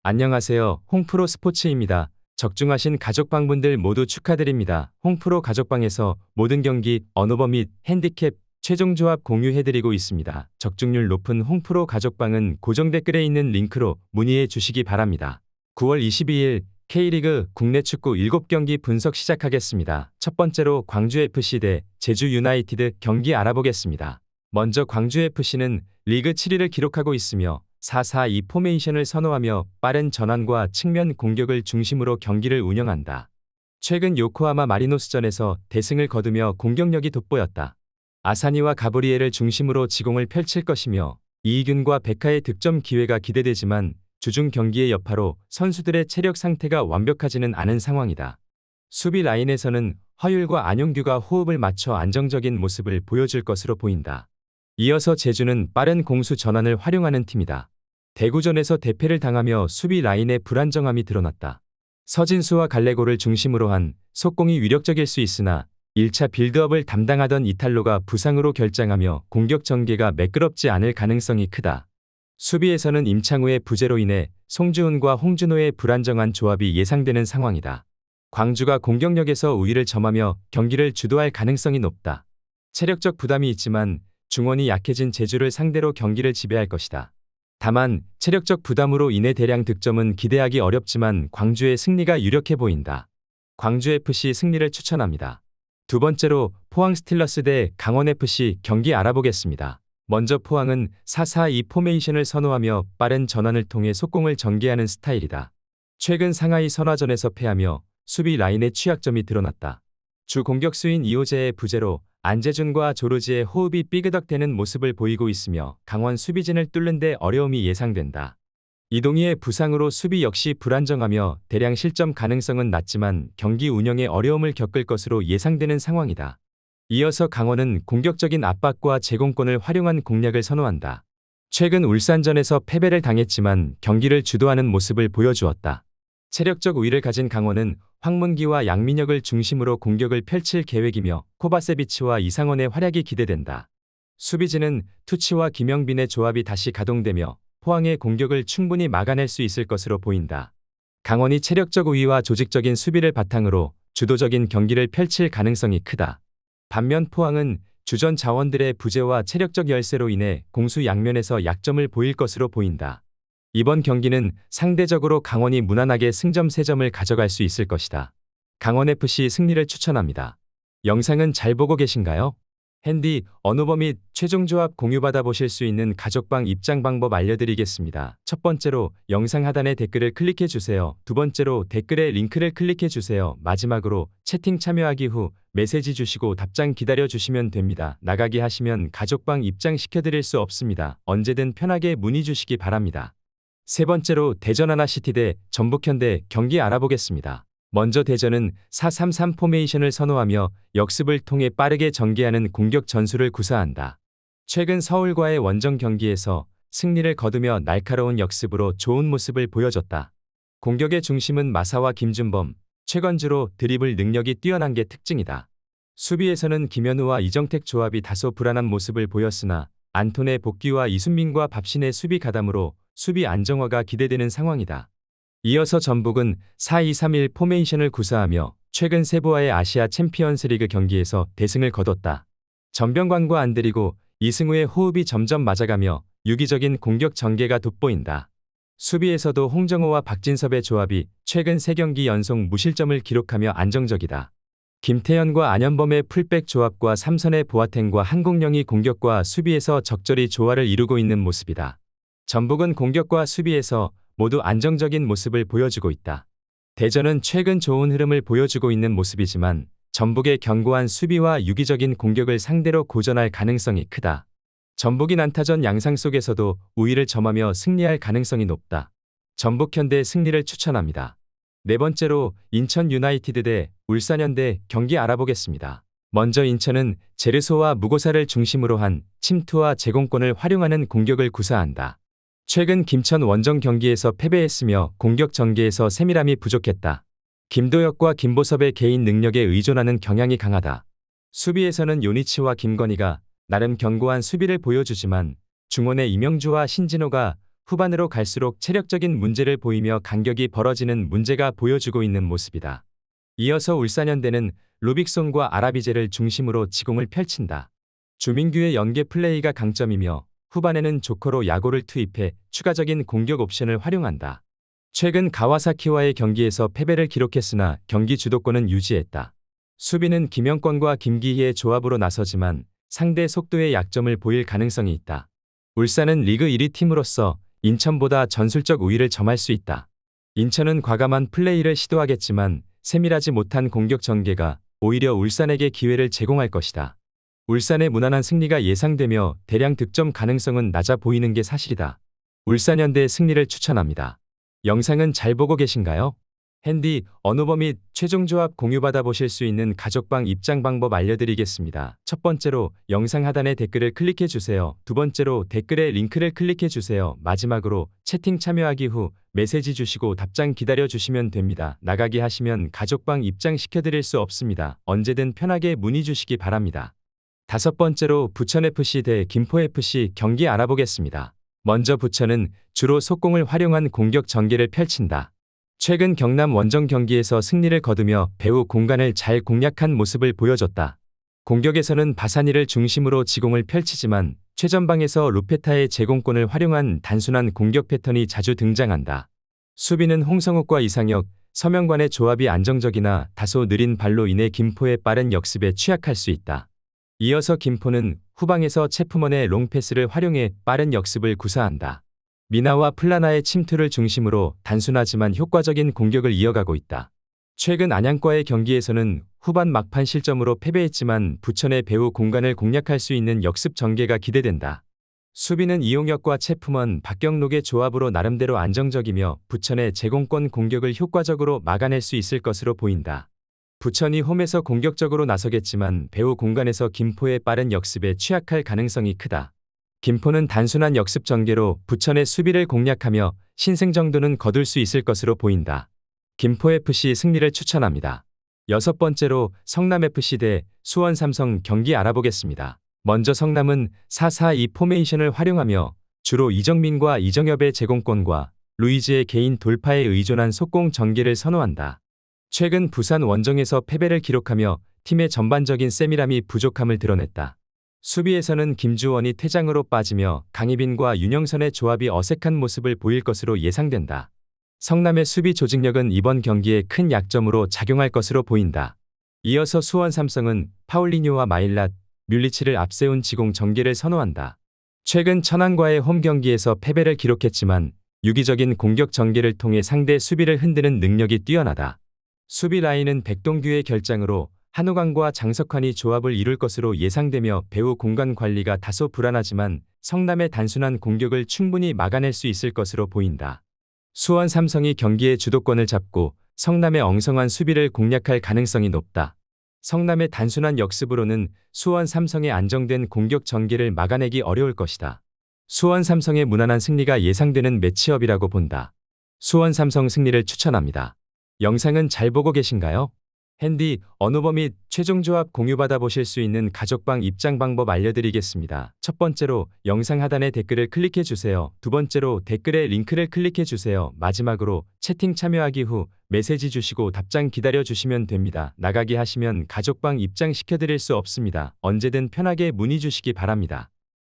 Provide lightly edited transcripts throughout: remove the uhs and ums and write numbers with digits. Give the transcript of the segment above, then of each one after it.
안녕하세요. 홍프로 스포츠입니다. 적중하신 가족방분들 모두 축하드립니다. 홍프로 가족방에서 모든 경기, 언오버 및 핸디캡, 최종 조합 공유해드리고 있습니다. 적중률 높은 홍프로 가족방은 고정 댓글에 있는 링크로 문의해 주시기 바랍니다. 9월 22일 K리그 국내 축구 7경기 분석 시작하겠습니다. 첫 번째로 광주FC 대 제주유나이티드 경기 알아보겠습니다. 먼저 광주FC는 리그 7위를 기록하고 있으며 4-4-2 포메이션을 선호하며 빠른 전환과 측면 공격을 중심으로 경기를 운영한다. 최근 요코하마 마리노스전에서 대승을 거두며 공격력이 돋보였다. 아사니와 가브리엘을 중심으로 지공을 펼칠 것이며 이희균과 베카의 득점 기회가 기대되지만 주중 경기의 여파로 선수들의 체력 상태가 완벽하지는 않은 상황이다. 수비 라인에서는 허율과 안용규가 호흡을 맞춰 안정적인 모습을 보여줄 것으로 보인다. 이어서 제주는 빠른 공수 전환을 활용하는 팀이다. 대구전에서 대패를 당하며 수비 라인의 불안정함이 드러났다. 서진수와 갈레고를 중심으로 한 속공이 위력적일 수 있으나 1차 빌드업을 담당하던 이탈로가 부상으로 결장하며 공격 전개가 매끄럽지 않을 가능성이 크다. 수비에서는 임창우의 부재로 인해 송주훈과 홍준호의 불안정한 조합이 예상되는 상황이다. 광주가 공격력에서 우위를 점하며 경기를 주도할 가능성이 높다. 체력적 부담이 있지만 중원이 약해진 제주를 상대로 경기를 지배할 것이다. 다만 체력적 부담으로 인해 대량 득점은 기대하기 어렵지만 광주의 승리가 유력해 보인다. 광주FC 승리를 추천합니다. 두 번째로 포항 스틸러스 대 강원FC 경기 알아보겠습니다. 먼저 포항은 4-4-2 포메이션을 선호하며 빠른 전환을 통해 속공을 전개하는 스타일이다. 최근 상하이 선화전에서 패하며 수비 라인의 취약점이 드러났다. 주 공격수인 이호재의 부재로 안재준과 조르지의 호흡이 삐그덕대는 모습을 보이고 있으며 강원 수비진을 뚫는 데 어려움이 예상된다. 이동희의 부상으로 수비 역시 불안정하며 대량 실점 가능성은 낮지만 경기 운영에 어려움을 겪을 것으로 예상되는 상황이다. 이어서 강원은 공격적인 압박과 제공권을 활용한 공략을 선호한다. 최근 울산전에서 패배를 당했지만 경기를 주도하는 모습을 보여주었다. 체력적 우위를 가진 강원은 황문기와 양민혁을 중심으로 공격을 펼칠 계획이며 코바세비치와 이상원의 활약이 기대된다. 수비진은 투치와 김영빈의 조합이 다시 가동되며 포항의 공격을 충분히 막아낼 수 있을 것으로 보인다. 강원이 체력적 우위와 조직적인 수비를 바탕으로 주도적인 경기를 펼칠 가능성이 크다. 반면 포항은 주전 자원들의 부재와 체력적 열세로 인해 공수 양면에서 약점을 보일 것으로 보인다. 이번 경기는 상대적으로 강원이 무난하게 승점 3점을 가져갈 수 있을 것이다. 강원FC 승리를 추천합니다. 영상은 잘 보고 계신가요? 핸디, 언오버 및 최종 조합 공유받아 보실 수 있는 가족방 입장 방법 알려드리겠습니다. 첫 번째로 영상 하단에 댓글을 클릭해 주세요. 두 번째로 댓글에 링크를 클릭해 주세요. 마지막으로 채팅 참여하기 후 메시지 주시고 답장 기다려 주시면 됩니다. 나가기 하시면 가족방 입장 시켜드릴 수 없습니다. 언제든 편하게 문의 주시기 바랍니다. 세 번째로 대전 하나시티 대 전북현대 경기 알아보겠습니다. 먼저 대전은 4-3-3 포메이션을 선호하며 역습을 통해 빠르게 전개하는 공격 전술을 구사한다. 최근 서울과의 원정 경기에서 승리를 거두며 날카로운 역습으로 좋은 모습을 보여줬다. 공격의 중심은 마사와 김준범, 최건주로 드리블 능력이 뛰어난 게 특징이다. 수비에서는 김현우와 이정택 조합이 다소 불안한 모습을 보였으나 안톤의 복귀와 이순민과 밥신의 수비 가담으로 수비 안정화가 기대되는 상황이다. 이어서 전북은 4-2-3-1 포메이션을 구사하며 최근 세부와의 아시아 챔피언스리그 경기에서 대승을 거뒀다. 전병관과 안드리고 이승우의 호흡이 점점 맞아가며 유기적인 공격 전개가 돋보인다. 수비에서도 홍정호와 박진섭의 조합이 최근 3경기 연속 무실점을 기록하며 안정적이다. 김태현과 안현범의 풀백 조합과 삼선의 보아탱과 한국영이 공격과 수비에서 적절히 조화를 이루고 있는 모습이다. 전북은 공격과 수비에서 모두 안정적인 모습을 보여주고 있다. 대전은 최근 좋은 흐름을 보여주고 있는 모습이지만 전북의 견고한 수비와 유기적인 공격을 상대로 고전할 가능성이 크다. 전북이 난타전 양상 속에서도 우위를 점하며 승리할 가능성이 높다. 전북현대 승리를 추천합니다. 네 번째로 인천 유나이티드 대 울산현대 경기 알아보겠습니다. 먼저 인천은 제르소와 무고사를 중심으로 한 침투와 제공권을 활용하는 공격을 구사한다. 최근 김천 원정 경기에서 패배했으며 공격 전개에서 세밀함이 부족했다. 김도혁과 김보섭의 개인 능력에 의존하는 경향이 강하다. 수비에서는 요니치와 김건희가 나름 견고한 수비를 보여주지만 중원의 이명주와 신진호가 후반으로 갈수록 체력적인 문제를 보이며 간격이 벌어지는 문제가 보여주고 있는 모습이다. 이어서 울산현대는 루빅손과 아라비제를 중심으로 지공을 펼친다. 주민규의 연계 플레이가 강점이며 후반에는 조커로 야고를 투입해 추가적인 공격 옵션을 활용한다. 최근 가와사키와의 경기에서 패배를 기록했으나 경기 주도권은 유지했다. 수비는 김영권과 김기희의 조합으로 나서지만 상대 속도의 약점을 보일 가능성이 있다. 울산은 리그 1위 팀으로서 인천보다 전술적 우위를 점할 수 있다. 인천은 과감한 플레이를 시도하겠지만 세밀하지 못한 공격 전개가 오히려 울산에게 기회를 제공할 것이다. 울산의 무난한 승리가 예상되며 대량 득점 가능성은 낮아 보이는 게 사실이다. 울산현대의 승리를 추천합니다. 영상은 잘 보고 계신가요? 핸디, 언어버 및 최종 조합 공유받아 보실 수 있는 가족방 입장 방법 알려드리겠습니다. 첫 번째로 영상 하단에 댓글을 클릭해 주세요. 두 번째로 댓글에 링크를 클릭해 주세요. 마지막으로 채팅 참여하기 후 메시지 주시고 답장 기다려 주시면 됩니다. 나가기 하시면 가족방 입장 시켜드릴 수 없습니다. 언제든 편하게 문의 주시기 바랍니다. 다섯 번째로 부천FC 대 김포FC 경기 알아보겠습니다. 먼저 부천은 주로 속공을 활용한 공격 전개를 펼친다. 최근 경남 원정 경기에서 승리를 거두며 배후 공간을 잘 공략한 모습을 보여줬다. 공격에서는 바사니를 중심으로 지공을 펼치지만 최전방에서 루페타의 제공권을 활용한 단순한 공격 패턴이 자주 등장한다. 수비는 홍성욱과 이상혁, 서명관의 조합이 안정적이나 다소 느린 발로 인해 김포의 빠른 역습에 취약할 수 있다. 이어서 김포는 후방에서 체프먼의 롱패스를 활용해 빠른 역습을 구사한다. 미나와 플라나의 침투를 중심으로 단순하지만 효과적인 공격을 이어가고 있다. 최근 안양과의 경기에서는 후반 막판 실점으로 패배했지만 부천의 배후 공간을 공략할 수 있는 역습 전개가 기대된다. 수비는 이용혁과 체프먼, 박경록의 조합으로 나름대로 안정적이며 부천의 제공권 공격을 효과적으로 막아낼 수 있을 것으로 보인다. 부천이 홈에서 공격적으로 나서겠지만 배후 공간에서 김포의 빠른 역습에 취약할 가능성이 크다. 김포는 단순한 역습 전개로 부천의 수비를 공략하며 신승정도는 거둘 수 있을 것으로 보인다. 김포FC 승리를 추천합니다. 여섯 번째로 성남FC 대 수원삼성 경기 알아보겠습니다. 먼저 성남은 4-4-2 포메이션을 활용하며 주로 이정민과 이정엽의 제공권과 루이즈의 개인 돌파에 의존한 속공 전개를 선호한다. 최근 부산 원정에서 패배를 기록하며 팀의 전반적인 세밀함이 부족함을 드러냈다. 수비에서는 김주원이 퇴장으로 빠지며 강희빈과 윤영선의 조합이 어색한 모습을 보일 것으로 예상된다. 성남의 수비 조직력은 이번 경기에 큰 약점으로 작용할 것으로 보인다. 이어서 수원 삼성은 파울리뉴와 마일랏, 뮬리치를 앞세운 지공 전개를 선호한다. 최근 천안과의 홈 경기에서 패배를 기록했지만 유기적인 공격 전개를 통해 상대 수비를 흔드는 능력이 뛰어나다. 수비 라인은 백동규의 결장으로 한우강과 장석환이 조합을 이룰 것으로 예상되며 배후 공간 관리가 다소 불안하지만 성남의 단순한 공격을 충분히 막아낼 수 있을 것으로 보인다. 수원 삼성이 경기의 주도권을 잡고 성남의 엉성한 수비를 공략할 가능성이 높다. 성남의 단순한 역습으로는 수원 삼성의 안정된 공격 전개를 막아내기 어려울 것이다. 수원 삼성의 무난한 승리가 예상되는 매치업이라고 본다. 수원 삼성 승리를 추천합니다. 영상은 잘 보고 계신가요? 핸디, 언어버 및 최종 조합 공유받아 보실 수 있는 가족방 입장 방법 알려드리겠습니다. 첫 번째로 영상 하단에 댓글을 클릭해 주세요. 두 번째로 댓글에 링크를 클릭해 주세요. 마지막으로 채팅 참여하기 후 메시지 주시고 답장 기다려 주시면 됩니다. 나가기 하시면 가족방 입장 시켜드릴 수 없습니다. 언제든 편하게 문의 주시기 바랍니다.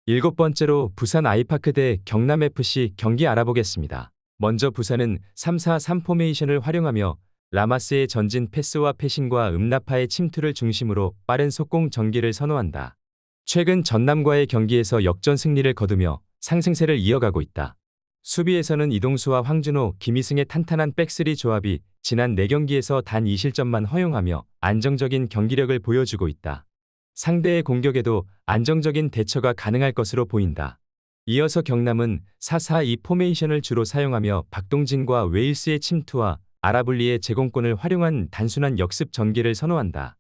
일곱 번째로 부산 아이파크 대 경남FC 경기 알아보겠습니다. 먼저 부산은 3-4-3 포메이션을 활용하며 라마스의 전진 패스와 패싱과 음나파의 침투를 중심으로 빠른 속공 전개를 선호한다. 최근 전남과의 경기에서 역전 승리를 거두며 상승세를 이어가고 있다. 수비에서는 이동수와 황준호, 김희승의 탄탄한 백스리 조합이 지난 4경기에서 단 2실점만 허용하며 안정적인 경기력을 보여주고 있다. 상대의 공격에도 안정적인 대처가 가능할 것으로 보인다. 이어서 경남은 4-4-2 포메이션을 주로 사용하며 박동진과 웨일스의 침투와 아라블리의 제공권을 활용한 단순한 역습 전개를 선호한다.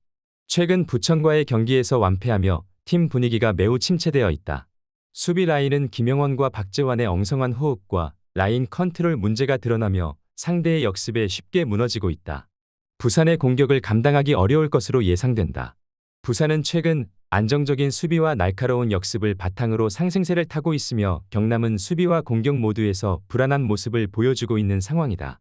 최근 부천과의 경기에서 완패하며 팀 분위기가 매우 침체되어 있다. 수비 라인은 김영원과 박재환의 엉성한 호흡과 라인 컨트롤 문제가 드러나며 상대의 역습에 쉽게 무너지고 있다. 부산의 공격을 감당하기 어려울 것으로 예상된다. 부산은 최근 안정적인 수비와 날카로운 역습을 바탕으로 상승세를 타고 있으며 경남은 수비와 공격 모두에서 불안한 모습을 보여주고 있는 상황이다.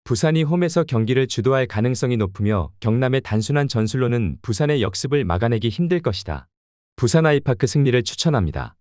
부산이 홈에서 경기를 주도할 가능성이 높으며 경남의 단순한 전술로는 부산의 역습을 막아내기 힘들 것이다. 부산 아이파크 승리를 추천합니다.